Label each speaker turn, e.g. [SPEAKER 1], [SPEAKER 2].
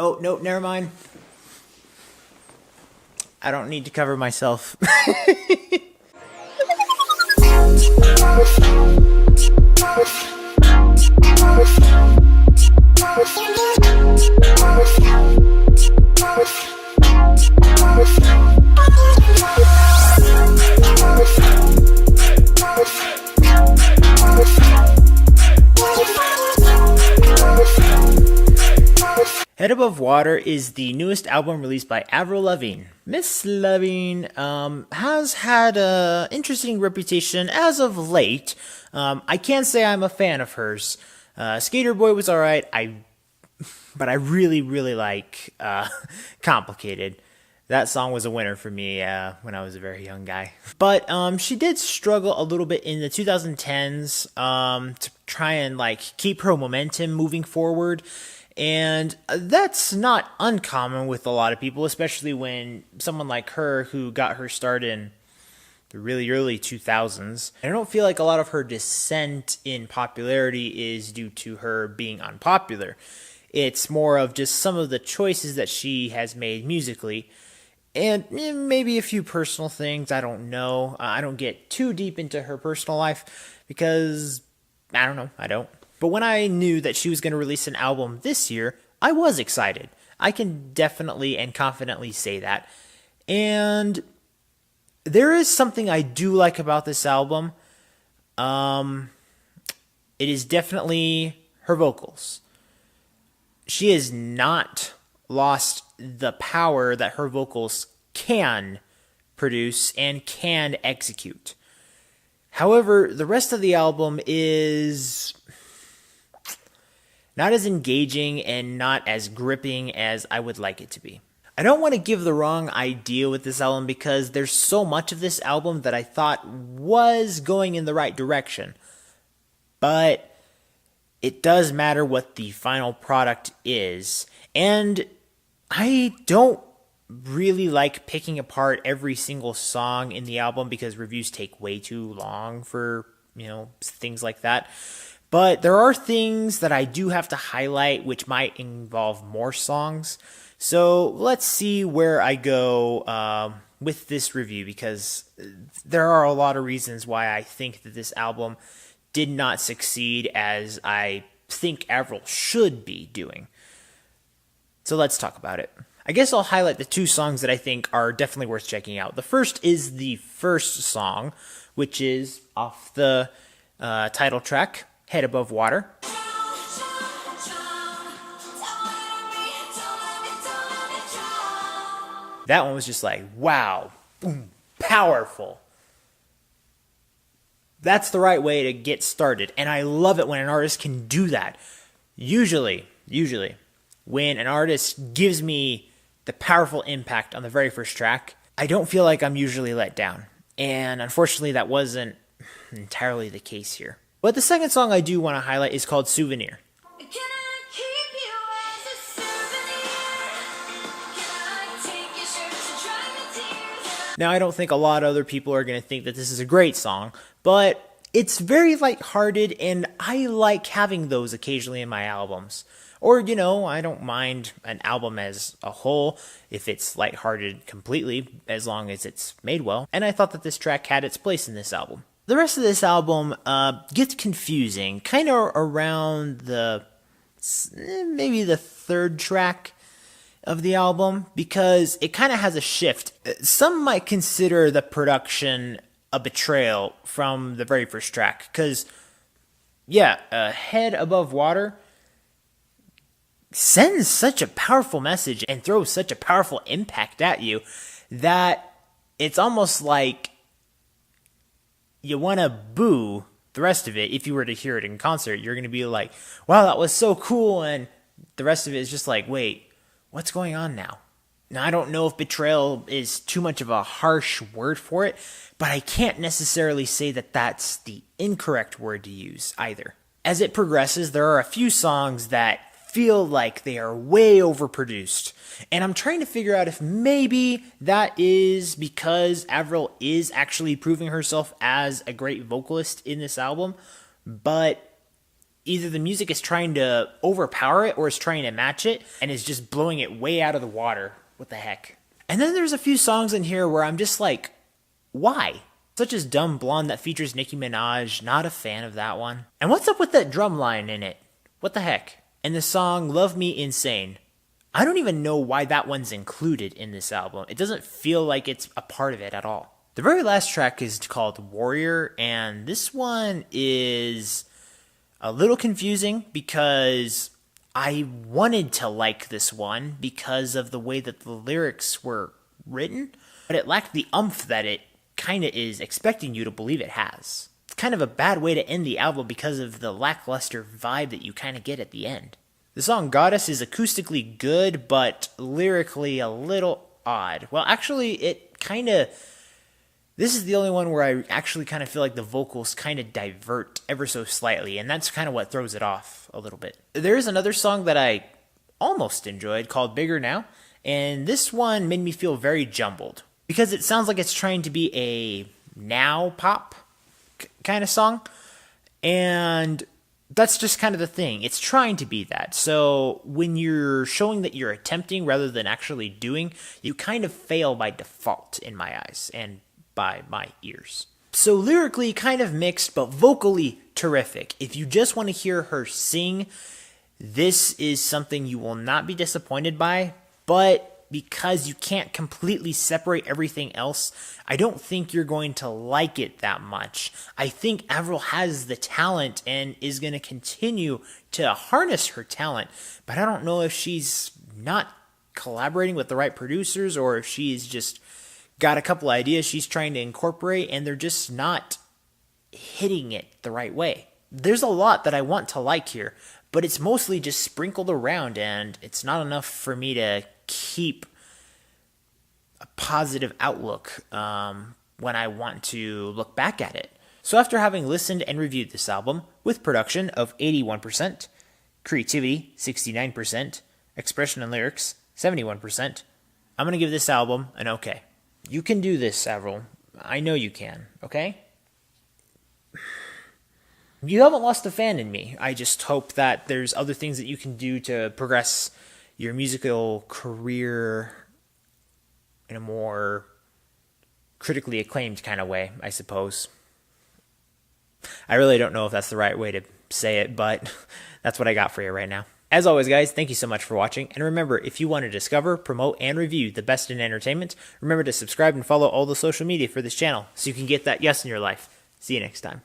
[SPEAKER 1] Oh, no, never mind. I don't need to cover myself. Head Above Water is the newest album released by Avril Lavigne. Miss Lavigne has had an interesting reputation as of late. I can't say I'm a fan of hers. Skater Boy was alright, but I really, really like Complicated. That song was a winner for me when I was a very young guy. But she did struggle a little bit in the 2010s to try and keep her momentum moving forward. And that's not uncommon with a lot of people, especially when someone like her who got her start in the really early 2000s. And I don't feel like a lot of her descent in popularity is due to her being unpopular. It's more of just some of the choices that she has made musically. And maybe a few personal things, I don't know. I don't get too deep into her personal life because, I don't know, I don't. But when I knew that she was going to release an album this year, I was excited. I can definitely and confidently say that. And there is something I do like about this album. It is definitely her vocals. She has not lost the power that her vocals can produce and can execute. However, the rest of the album is not as engaging and not as gripping as I would like it to be. I don't want to give the wrong idea with this album because there's so much of this album that I thought was going in the right direction. But it does matter what the final product is. And I don't really like picking apart every single song in the album because reviews take way too long for, things like that. But there are things that I do have to highlight which might involve more songs. So let's see where I go with this review because there are a lot of reasons why I think that this album did not succeed as I think Avril should be doing. So let's talk about it. I guess I'll highlight the two songs that I think are definitely worth checking out. The first is the first song, which is off the title track, Head Above Water. That one was just like, wow, boom, powerful. That's the right way to get started, and I love it when an artist can do that. Usually, when an artist gives me the powerful impact on the very first track, I don't feel like I'm usually let down. And unfortunately, that wasn't entirely the case here. But the second song I do want to highlight is called Souvenir. Now, I don't think a lot of other people are going to think that this is a great song, but it's very lighthearted, and I like having those occasionally in my albums. Or, I don't mind an album as a whole if it's lighthearted completely, as long as it's made well. And I thought that this track had its place in this album. The rest of this album gets confusing, kind of around maybe the third track of the album, because it kind of has a shift. Some might consider the production a betrayal from the very first track, because, Head Above Water sends such a powerful message and throws such a powerful impact at you that it's almost like you want to boo the rest of it. If you were to hear it in concert, you're going to be like, wow, that was so cool. And the rest of it is just like, wait, what's going on now? Now, I don't know if betrayal is too much of a harsh word for it, but I can't necessarily say that that's the incorrect word to use either. As it progresses, there are a few songs that feel like they are way overproduced. And I'm trying to figure out if maybe that is because Avril is actually proving herself as a great vocalist in this album. But Either the music is trying to overpower it or is trying to match it and is just blowing it way out of the water. What the heck? And then there's a few songs in here where I'm just like, why? Such as Dumb Blonde that features Nicki Minaj. Not a fan of that one. And what's up with that drum line in it? What the heck? And the song Love Me Insane. I don't even know why that one's included in this album. It doesn't feel like it's a part of it at all. The very last track is called Warrior, and this one is a little confusing because I wanted to like this one because of the way that the lyrics were written, but it lacked the oomph that it kind of is expecting you to believe it has. It's kind of a bad way to end the album because of the lackluster vibe that you kind of get at the end. The song Goddess is acoustically good, but lyrically a little odd. Well, actually, this is the only one where I actually kind of feel like the vocals kind of divert ever so slightly, and that's kind of what throws it off a little bit. There is another song that I almost enjoyed called Bigger Now, and this one made me feel very jumbled because it sounds like it's trying to be a now pop kind of song, and that's just kind of the thing. It's trying to be that. So when you're showing that you're attempting rather than actually doing, you kind of fail by default in my eyes and by my ears. So lyrically kind of mixed, but vocally terrific. If you just want to hear her sing, this is something you will not be disappointed by, but because you can't completely separate everything else, I don't think you're going to like it that much. I think Avril has the talent and is going to continue to harness her talent, but I don't know if she's not collaborating with the right producers or if she's just got a couple ideas she's trying to incorporate and they're just not hitting it the right way. There's a lot that I want to like here, but it's mostly just sprinkled around and it's not enough for me to keep a positive outlook when I want to look back at it. So after having listened and reviewed this album with production of 81%, creativity 69%, expression and lyrics 71%, I'm going to give this album an okay. You can do this, Avril. I know you can, okay? You haven't lost a fan in me. I just hope that there's other things that you can do to progress your musical career in a more critically acclaimed kind of way, I suppose. I really don't know if that's the right way to say it, but that's what I got for you right now. As always, guys, thank you so much for watching. And remember, if you want to discover, promote, and review the best in entertainment, remember to subscribe and follow all the social media for this channel so you can get that yes in your life. See you next time.